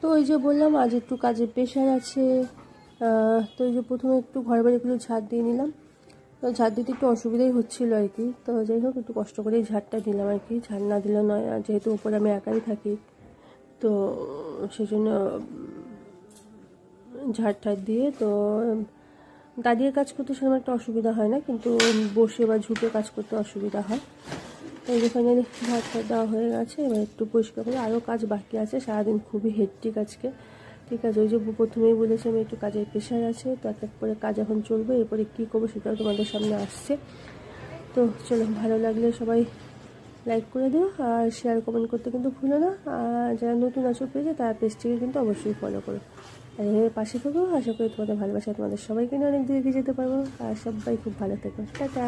তো ওই যে বললাম আজ একটু কাজের প্রেশার আছে। তো ওই যে প্রথমে একটু ঘর বাড়িগুলো ঝাড় দিয়ে নিলাম। তো ঝাড় দিতে একটু অসুবিধাই হচ্ছিলো আর কি। তো যাই হোক একটু কষ্ট করেই ঝাড়টা দিলাম আর কি, ঝাড় না দিলে নয়। আর যেহেতু উপরে আমি একাই থাকি তো সেজন্য ঝাড় ঠাড় দিয়ে তো দাঁড়িয়ে কাজ করতে সেরকম একটা অসুবিধা হয় না, কিন্তু বসে বা ঝুঁকে কাজ করতে অসুবিধা হয়। তো এখানে ঝাড়টা দেওয়া হয়ে গেছে, এবার একটু পরিষ্কার করে আরও কাজ বাকি আছে। সারাদিন খুবই হেক্টিক আজকে। ঠিক আছে, ওই যে প্রথমেই বলেছি আমি একটু কাজের প্রেশার আছে, তো এক এক করে কাজ এখন চলবে। এরপরে কী করবো সেটাও তোমাদের সামনে আসছে। তো চলো, ভালো লাগলে সবাই লাইক করে দিও আর শেয়ার কমেন্ট করতে কিন্তু ভুলো না। আর যারা নতুন আছো পেজে তারা পেজটিকে কিন্তু অবশ্যই ফলো করো। আর এভাবে পাশে থেকো। আশা করি তোমাদের ভালোবাসা তোমাদের সবাইকে নিয়ে অনেক দূরে এগিয়ে যেতে পারবো। আর সবাই খুব ভালো থেকো। টাটা।